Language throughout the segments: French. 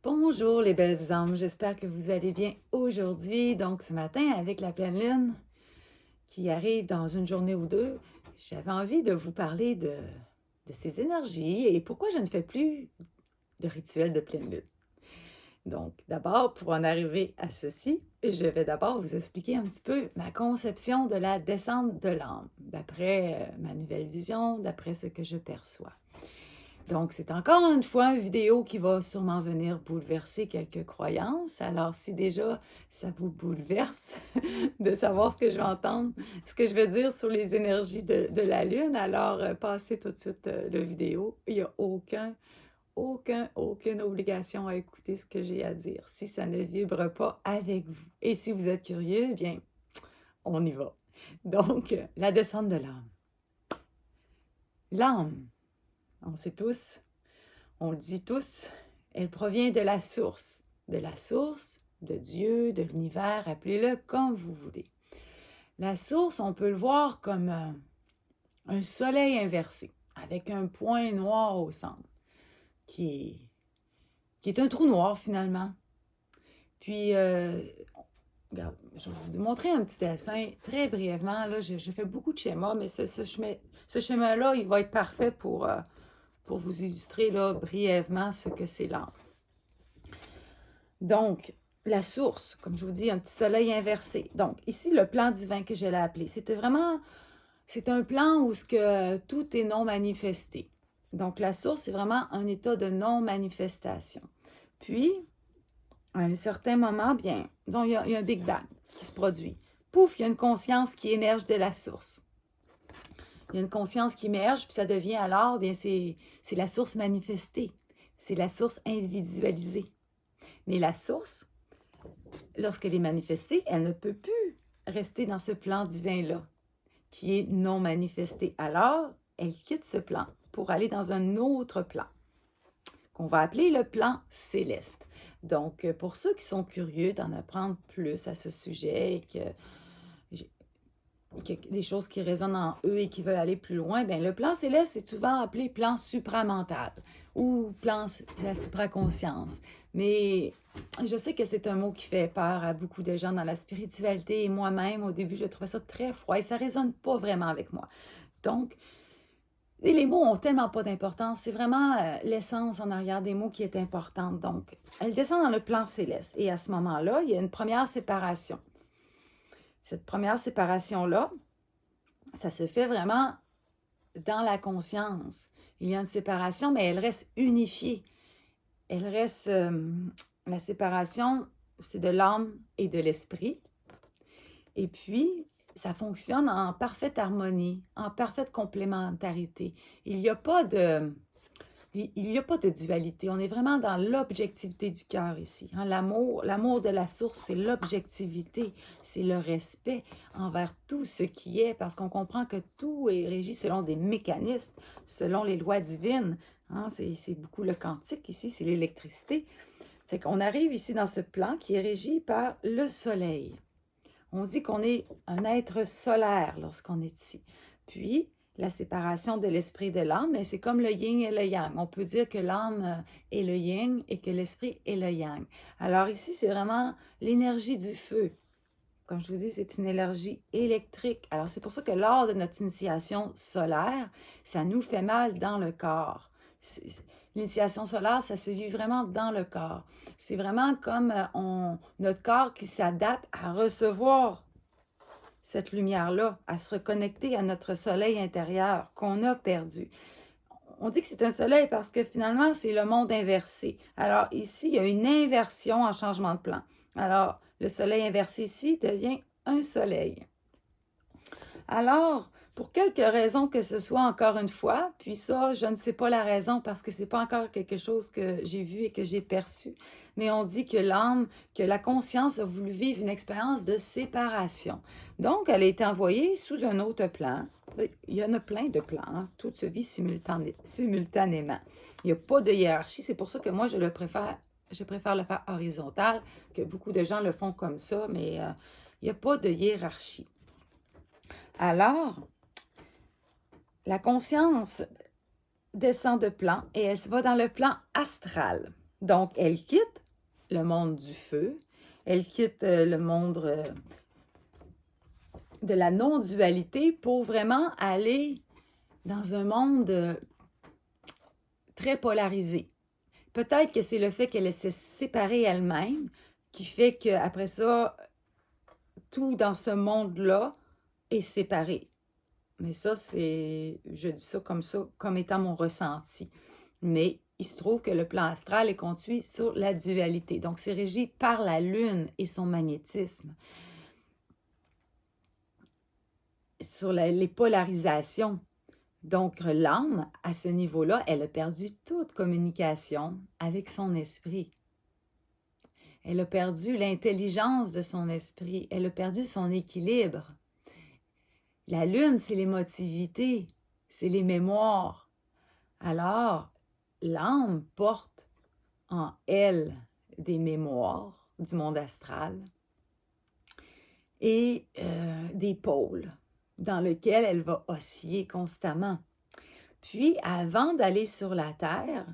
Bonjour les belles âmes, j'espère que vous allez bien aujourd'hui. Donc ce matin, avec la pleine lune qui arrive dans une journée ou deux, j'avais envie de vous parler de ces énergies et pourquoi je ne fais plus de rituel de pleine lune. Donc d'abord, pour en arriver à ceci, je vais d'abord vous expliquer un petit peu ma conception de la descente de l'âme, d'après ma nouvelle vision, d'après ce que je perçois. Donc, c'est encore une fois une vidéo qui va sûrement venir bouleverser quelques croyances. Alors, si déjà ça vous bouleverse de savoir ce que je vais entendre, ce que je vais dire sur les énergies de la Lune, alors passez tout de suite la vidéo. Il n'y a aucune obligation à écouter ce que j'ai à dire si ça ne vibre pas avec vous. Et si vous êtes curieux, eh bien, on y va. Donc, la descente de l'âme. L'âme, on sait tous, on le dit tous, elle provient de la source, de Dieu, de l'univers, appelez-le comme vous voulez. La source, on peut le voir comme un soleil inversé, avec un point noir au centre, qui est un trou noir finalement. Puis, regarde, je vais vous montrer un petit dessin très brièvement. Là, je fais beaucoup de schémas, mais ce schéma-là, il va être parfait pour vous illustrer là, brièvement ce que c'est l'âme. Donc, la source, comme je vous dis, un petit soleil inversé. Donc, ici, le plan divin que je l'ai appelé, c'est un plan où ce que tout est non manifesté. Donc, la source, c'est vraiment un état de non-manifestation. Puis, à un certain moment, bien, disons, il y a un Big Bang qui se produit. Pouf, il y a une conscience qui émerge de la source. Il y a une conscience qui émerge, puis ça devient alors, bien, c'est la source manifestée. C'est la source individualisée. Mais la source, lorsqu'elle est manifestée, elle ne peut plus rester dans ce plan divin-là, qui est non manifesté. Alors, elle quitte ce plan pour aller dans un autre plan, qu'on va appeler le plan céleste. Donc, pour ceux qui sont curieux d'en apprendre plus à ce sujet et que des choses qui résonnent en eux et qui veulent aller plus loin, bien, le plan céleste est souvent appelé plan supramental ou plan de la supraconscience. Mais je sais que c'est un mot qui fait peur à beaucoup de gens dans la spiritualité et moi-même, au début, je trouvais ça très froid et ça ne résonne pas vraiment avec moi. Donc, et les mots ont tellement pas d'importance. C'est vraiment l'essence en arrière des mots qui est importante. Donc, elle descend dans le plan céleste. Et à ce moment-là, il y a une première séparation. Cette première séparation-là, ça se fait vraiment dans la conscience. Il y a une séparation, mais elle reste unifiée. Elle reste... la séparation, c'est de l'âme et de l'esprit. Et puis, ça fonctionne en parfaite harmonie, en parfaite complémentarité. Il n'y a pas de dualité. On est vraiment dans l'objectivité du cœur ici. Hein? L'amour de la source, c'est l'objectivité, c'est le respect envers tout ce qui est, parce qu'on comprend que tout est régi selon des mécanismes, selon les lois divines. Hein? C'est beaucoup le quantique ici, c'est l'électricité. C'est qu'on arrive ici dans ce plan qui est régi par le soleil. On dit qu'on est un être solaire lorsqu'on est ici. Puis, la séparation de l'esprit et de l'âme, mais c'est comme le yin et le yang. On peut dire que l'âme est le yin et que l'esprit est le yang. Alors ici, c'est vraiment l'énergie du feu. Comme je vous dis, c'est une énergie électrique. Alors c'est pour ça que lors de notre initiation solaire, ça nous fait mal dans le corps. L'initiation solaire, ça se vit vraiment dans le corps. C'est vraiment comme notre corps qui s'adapte à recevoir cette lumière-là, à se reconnecter à notre soleil intérieur qu'on a perdu. On dit que c'est un soleil parce que finalement, c'est le monde inversé. Alors ici, il y a une inversion en changement de plan. Alors, le soleil inversé ici devient un soleil. Alors, pour quelque raison que ce soit, encore une fois, puis ça, je ne sais pas la raison parce que c'est pas encore quelque chose que j'ai vu et que j'ai perçu, mais on dit que l'âme, que la conscience a voulu vivre une expérience de séparation. Donc, elle a été envoyée sous un autre plan. Il y en a plein de plans, hein? Tout se vit simultanément. Il n'y a pas de hiérarchie, c'est pour ça que moi, je préfère le faire horizontal, que beaucoup de gens le font comme ça, mais il n'y a pas de hiérarchie. Alors, la conscience descend de plan et elle va dans le plan astral. Donc, elle quitte le monde du feu, elle quitte le monde de la non-dualité pour vraiment aller dans un monde très polarisé. Peut-être que c'est le fait qu'elle s'est séparée elle-même qui fait qu'après ça, tout dans ce monde-là est séparé. Mais ça, je dis ça comme étant mon ressenti. Mais il se trouve que le plan astral est construit sur la dualité. Donc, c'est régi par la Lune et son magnétisme, sur les polarisations. Donc, l'âme, à ce niveau-là, elle a perdu toute communication avec son esprit. Elle a perdu l'intelligence de son esprit. Elle a perdu son équilibre. La Lune, c'est l'émotivité, c'est les mémoires. Alors, l'âme porte en elle des mémoires du monde astral et des pôles dans lesquels elle va osciller constamment. Puis, avant d'aller sur la Terre,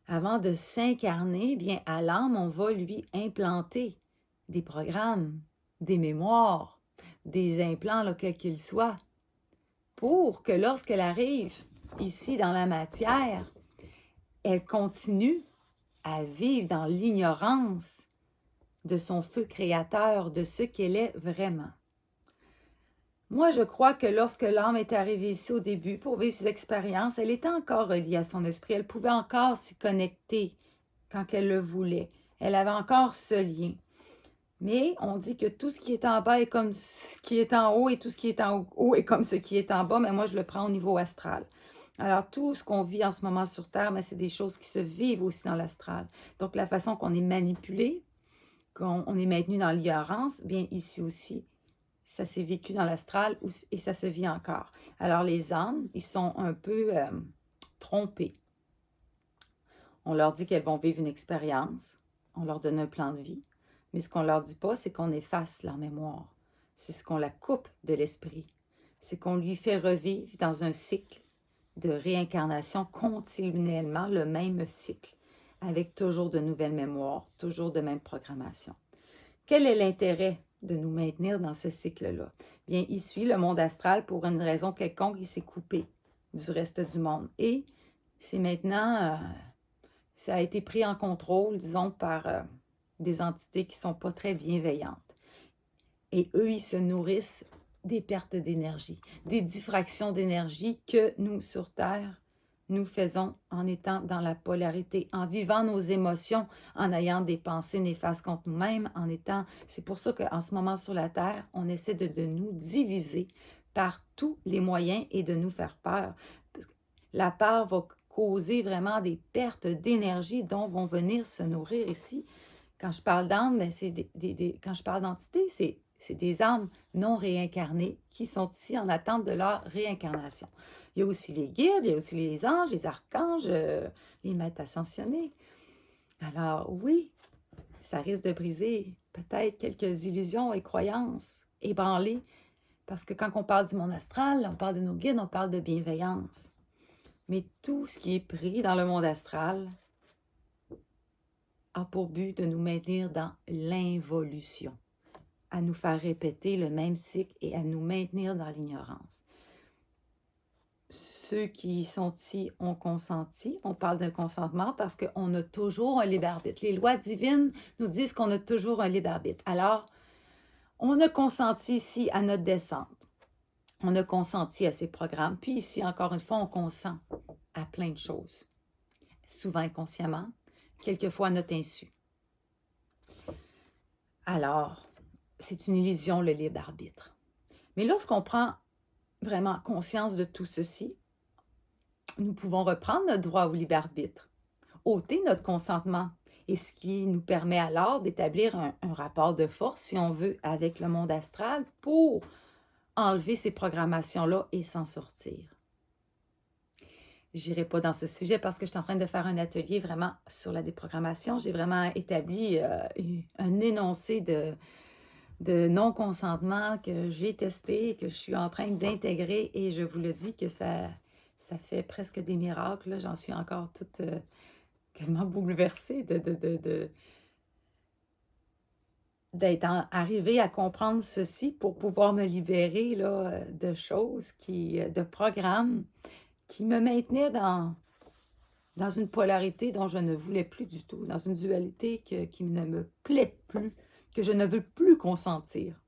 avant de s'incarner, bien à l'âme, on va lui implanter des programmes, des mémoires, des implants, là, quels qu'ils soient, pour que lorsqu'elle arrive ici dans la matière, elle continue à vivre dans l'ignorance de son feu créateur, de ce qu'elle est vraiment. Moi, je crois que lorsque l'âme est arrivée ici au début pour vivre ses expériences, elle était encore reliée à son esprit. Elle pouvait encore s'y connecter quand elle le voulait. Elle avait encore ce lien. Mais on dit que tout ce qui est en bas est comme ce qui est en haut et tout ce qui est en haut est comme ce qui est en bas, mais moi, je le prends au niveau astral. Alors, tout ce qu'on vit en ce moment sur Terre, c'est des choses qui se vivent aussi dans l'astral. Donc, la façon qu'on est manipulé, qu'on est maintenu dans l'ignorance, bien ici aussi, ça s'est vécu dans l'astral et ça se vit encore. Alors, les âmes, ils sont un peu trompés. On leur dit qu'elles vont vivre une expérience, on leur donne un plan de vie, mais ce qu'on ne leur dit pas, c'est qu'on efface leur mémoire. C'est ce qu'on la coupe de l'esprit. C'est qu'on lui fait revivre dans un cycle de réincarnation continuellement, le même cycle, avec toujours de nouvelles mémoires, toujours de même programmation. Quel est l'intérêt de nous maintenir dans ce cycle-là? Bien, il suit le monde astral pour une raison quelconque, il s'est coupé du reste du monde. Et c'est maintenant, ça a été pris en contrôle, disons, par des entités qui ne sont pas très bienveillantes. Et eux, ils se nourrissent des pertes d'énergie, des diffractions d'énergie que nous, sur Terre, nous faisons en étant dans la polarité, en vivant nos émotions, en ayant des pensées néfastes contre nous-mêmes, en étant... C'est pour ça qu'en ce moment sur la Terre, on essaie de nous diviser par tous les moyens et de nous faire peur. Parce que la peur va causer vraiment des pertes d'énergie dont vont venir se nourrir ici. Quand je parle d'âme, quand je parle d'entité, c'est des âmes non réincarnées qui sont ici en attente de leur réincarnation. Il y a aussi les guides, il y a aussi les anges, les archanges, les maîtres ascensionnés. Alors oui, ça risque de briser peut-être quelques illusions et croyances ébranlées, parce que quand on parle du monde astral, on parle de nos guides, on parle de bienveillance. Mais tout ce qui est pris dans le monde astral a pour but de nous maintenir dans l'involution, à nous faire répéter le même cycle et à nous maintenir dans l'ignorance. Ceux qui sont ici ont consenti. On parle d'un consentement parce qu'on a toujours un libre arbitre. Les lois divines nous disent qu'on a toujours un libre arbitre. Alors, on a consenti ici à notre descente. On a consenti à ces programmes. Puis ici, encore une fois, on consent à plein de choses. Souvent inconsciemment, quelquefois à notre insu. Alors, c'est une illusion, le libre arbitre. Mais lorsqu'on prend vraiment conscience de tout ceci, nous pouvons reprendre notre droit au libre arbitre, ôter notre consentement, et ce qui nous permet alors d'établir un rapport de force, si on veut, avec le monde astral pour enlever ces programmations-là et s'en sortir. Je n'irai pas dans ce sujet parce que je suis en train de faire un atelier vraiment sur la déprogrammation. J'ai vraiment établi un énoncé de non-consentement que j'ai testé, que je suis en train d'intégrer, et je vous le dis que ça fait presque des miracles. J'en suis encore toute quasiment bouleversée d'être arrivée à comprendre ceci pour pouvoir me libérer là, de choses, de programmes qui me maintenaient dans une polarité dont je ne voulais plus du tout, dans une dualité qui ne me plaît plus, que je ne veux plus consentir.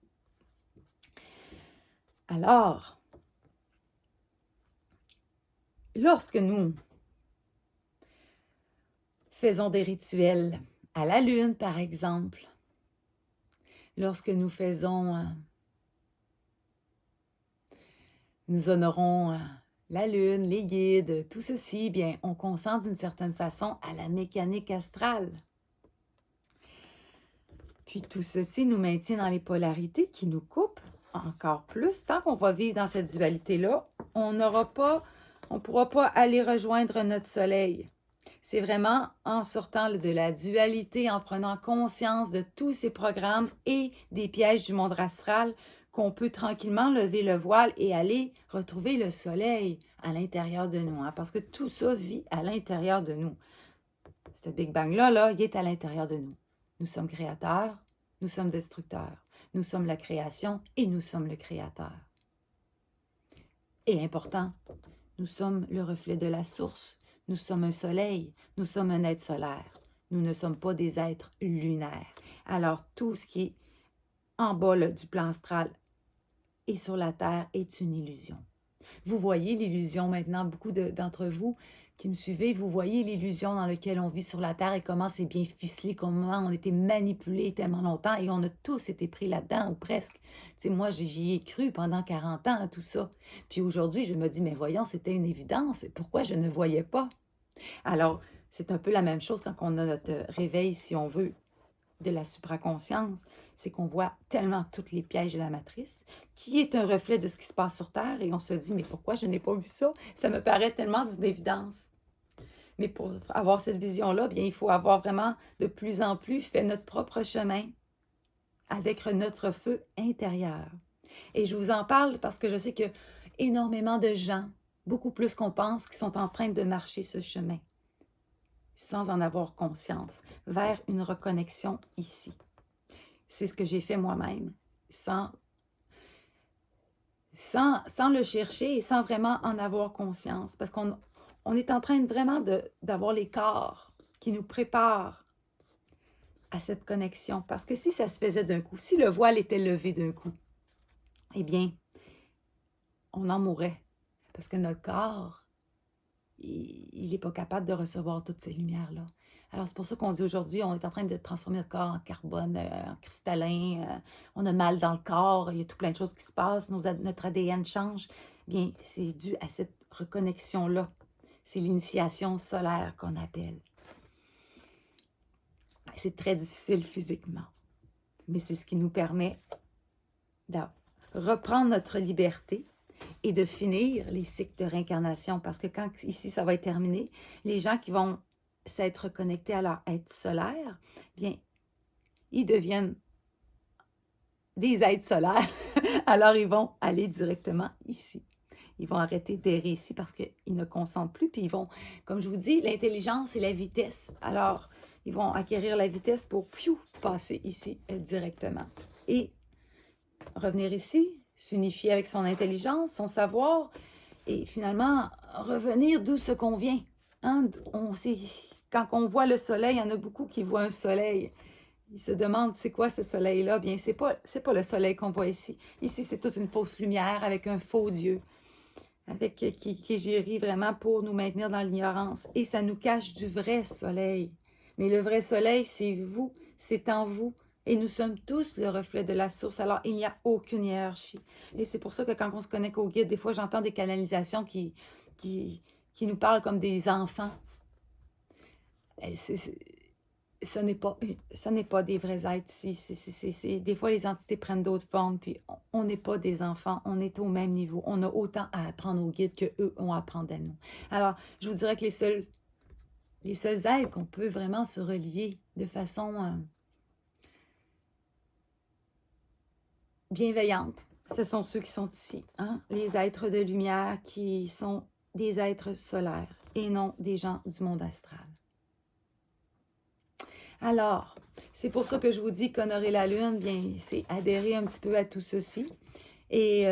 Alors, lorsque nous faisons des rituels à la lune, par exemple, lorsque nous nous honorons la lune, les guides, tout ceci, bien, on consent d'une certaine façon à la mécanique astrale. Puis tout ceci nous maintient dans les polarités qui nous coupent encore plus. Tant qu'on va vivre dans cette dualité-là, on ne pourra pas aller rejoindre notre soleil. C'est vraiment en sortant de la dualité, en prenant conscience de tous ces programmes et des pièges du monde astral qu'on peut tranquillement lever le voile et aller retrouver le soleil à l'intérieur de nous. Hein, parce que tout ça vit à l'intérieur de nous. Ce Big Bang-là, il est à l'intérieur de nous. Nous sommes créateurs, nous sommes destructeurs. Nous sommes la création et nous sommes le créateur. Et important, nous sommes le reflet de la source. Nous sommes un soleil, nous sommes un être solaire. Nous ne sommes pas des êtres lunaires. Alors, tout ce qui est en bas là, du plan astral et sur la Terre est une illusion. Vous voyez l'illusion maintenant, beaucoup d'entre vous qui me suivez, vous voyez l'illusion dans laquelle on vit sur la Terre et comment c'est bien ficelé, comment on a été manipulé tellement longtemps et on a tous été pris là-dedans, ou presque. Tu sais, moi, j'y ai cru pendant 40 ans à tout ça. Puis aujourd'hui, je me dis, mais voyons, c'était une évidence. Pourquoi je ne voyais pas? Alors, c'est un peu la même chose quand on a notre réveil, si on veut, de la supraconscience, c'est qu'on voit tellement tous les pièges de la matrice, qui est un reflet de ce qui se passe sur Terre, et on se dit, mais pourquoi je n'ai pas vu ça? Ça me paraît tellement d'une évidence. Mais pour avoir cette vision-là, bien, il faut avoir vraiment de plus en plus fait notre propre chemin avec notre feu intérieur. Et je vous en parle parce que je sais qu'il y a énormément de gens, beaucoup plus qu'on pense, qui sont en train de marcher ce chemin sans en avoir conscience, vers une reconnexion ici. C'est ce que j'ai fait moi-même, sans le chercher et sans vraiment en avoir conscience, parce qu'on est en train vraiment d'avoir les corps qui nous préparent à cette connexion. Parce que si ça se faisait d'un coup, si le voile était levé d'un coup, eh bien, on en mourrait. Parce que notre corps, il n'est pas capable de recevoir toutes ces lumières-là. Alors, c'est pour ça qu'on dit aujourd'hui, on est en train de transformer notre corps en carbone, en cristallin, on a mal dans le corps, il y a tout plein de choses qui se passent, notre ADN change. Bien, c'est dû à cette reconnexion-là. C'est l'initiation solaire qu'on appelle. C'est très difficile physiquement, mais c'est ce qui nous permet de reprendre notre liberté et de finir les cycles de réincarnation. Parce que quand ici, ça va être terminé, les gens qui vont s'être connectés à leur être solaire, bien, ils deviennent des êtres solaires. Alors, ils vont aller directement ici. Ils vont arrêter d'errer ici parce qu'ils ne consentent plus. Puis ils vont, comme je vous dis, l'intelligence et la vitesse. Alors, ils vont acquérir la vitesse pour passer ici directement. Et revenir ici, s'unifier avec son intelligence, son savoir, et finalement revenir d'où ce qu'on vient. Hein? Quand on voit le soleil, il y en a beaucoup qui voient un soleil. Ils se demandent c'est quoi ce soleil-là. Bien, c'est pas le soleil qu'on voit ici. Ici, c'est toute une fausse lumière avec un faux Dieu, qui gérit vraiment pour nous maintenir dans l'ignorance. Et ça nous cache du vrai soleil. Mais le vrai soleil, c'est vous, c'est en vous. Et nous sommes tous le reflet de la source. Alors, il n'y a aucune hiérarchie. Et c'est pour ça que quand on se connecte au guide, des fois, j'entends des canalisations qui nous parlent comme des enfants. Ce n'est pas des vrais êtres ici. Des fois, les entités prennent d'autres formes, puis on n'est pas des enfants, on est au même niveau. On a autant à apprendre aux guides qu'eux ont à apprendre à nous. Alors, je vous dirais que les seuls êtres qu'on peut vraiment se relier de façon bienveillante, ce sont ceux qui sont ici, hein? Les êtres de lumière qui sont des êtres solaires et non des gens du monde astral. Alors, c'est pour ça que je vous dis qu'honorer la lune, bien, c'est adhérer un petit peu à tout ceci. Et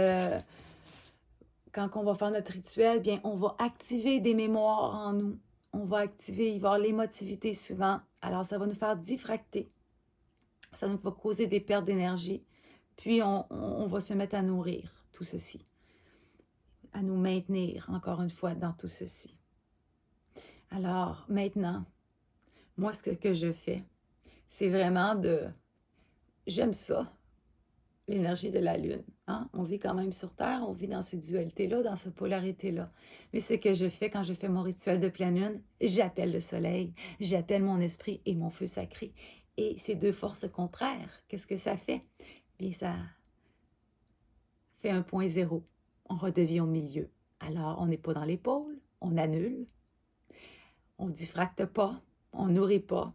quand on va faire notre rituel, bien, on va activer des mémoires en nous. On va activer, il va y avoir l'émotivité souvent. Alors, ça va nous faire diffracter. Ça nous va causer des pertes d'énergie. Puis, on va se mettre à nourrir tout ceci, à nous maintenir, encore une fois, dans tout ceci. Alors, maintenant, moi, ce que je fais, c'est vraiment j'aime ça, l'énergie de la Lune. Hein? On vit quand même sur Terre, on vit dans ces dualités-là, dans cette polarité-là. Mais ce que je fais quand je fais mon rituel de pleine Lune, j'appelle le soleil, j'appelle mon esprit et mon feu sacré. Et ces deux forces contraires, qu'est-ce que ça fait? Bien, ça fait un point zéro. On redevient au milieu. Alors, on n'est pas dans les pôles, on annule, on ne diffracte pas, on nourrit pas.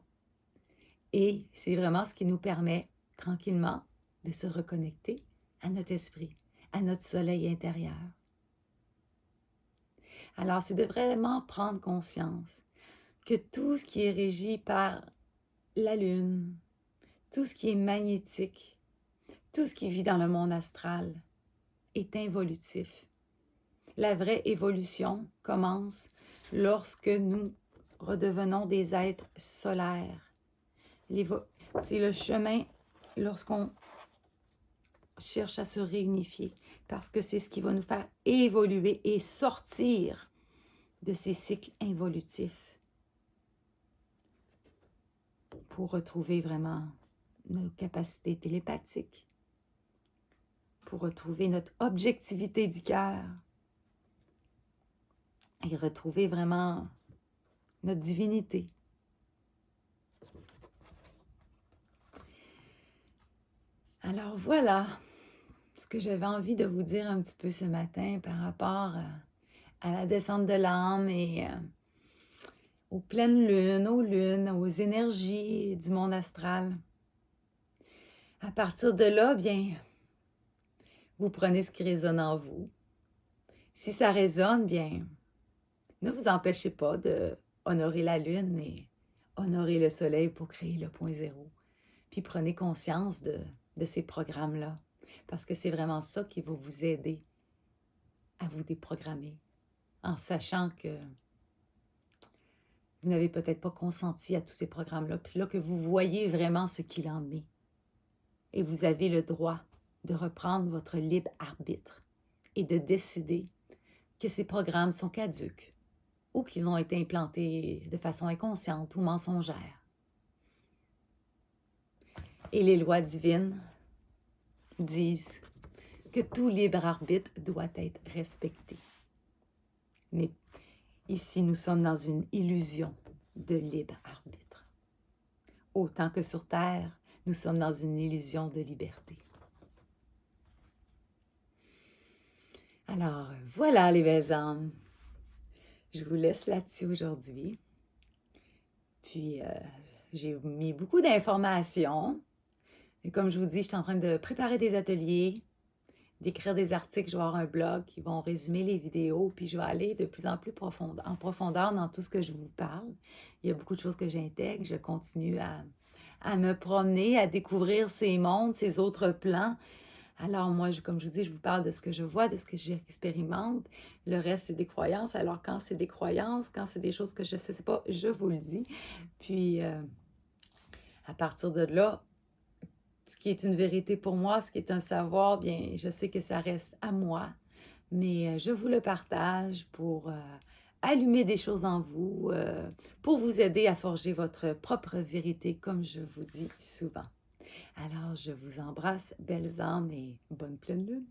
Et c'est vraiment ce qui nous permet, tranquillement, de se reconnecter à notre esprit, à notre soleil intérieur. Alors, c'est de vraiment prendre conscience que tout ce qui est régi par la Lune, tout ce qui est magnétique, tout ce qui vit dans le monde astral est involutif. La vraie évolution commence lorsque nous redevenons des êtres solaires. C'est le chemin lorsqu'on cherche à se réunifier, parce que c'est ce qui va nous faire évoluer et sortir de ces cycles involutifs pour retrouver vraiment nos capacités télépathiques, pour retrouver notre objectivité du cœur et retrouver vraiment notre divinité. Alors voilà ce que j'avais envie de vous dire un petit peu ce matin par rapport à la descente de l'âme et aux pleines lunes, aux énergies du monde astral. À partir de là, bien, vous prenez ce qui résonne en vous. Si ça résonne, bien, ne vous empêchez pas de honorer la lune, mais honorer le soleil pour créer le point zéro. Puis prenez conscience de ces programmes-là, parce que c'est vraiment ça qui va vous aider à vous déprogrammer, en sachant que vous n'avez peut-être pas consenti à tous ces programmes-là, puis là que vous voyez vraiment ce qu'il en est. Et vous avez le droit de reprendre votre libre arbitre et de décider que ces programmes sont caducs ou qu'ils ont été implantés de façon inconsciente ou mensongère. Et les lois divines disent que tout libre arbitre doit être respecté. Mais ici, nous sommes dans une illusion de libre arbitre. Autant que sur Terre, nous sommes dans une illusion de liberté. Alors, voilà les belles âmes. Je vous laisse là-dessus aujourd'hui. Puis, j'ai mis beaucoup d'informations. Et comme je vous dis, je suis en train de préparer des ateliers, d'écrire des articles. Je vais avoir un blog qui vont résumer les vidéos. Puis, je vais aller de plus en plus en profondeur dans tout ce que je vous parle. Il y a beaucoup de choses que j'intègre. Je continue à me promener, à découvrir ces mondes, ces autres plans. Alors moi, comme je vous dis, je vous parle de ce que je vois, de ce que j'expérimente. Le reste, c'est des croyances. Alors quand c'est des croyances, quand c'est des choses que je ne sais pas, je vous le dis. Puis à partir de là, ce qui est une vérité pour moi, ce qui est un savoir, bien, je sais que ça reste à moi. Mais je vous le partage pour allumer des choses en vous, pour vous aider à forger votre propre vérité, comme je vous dis souvent. Alors, je vous embrasse, belles âmes, et bonne pleine lune!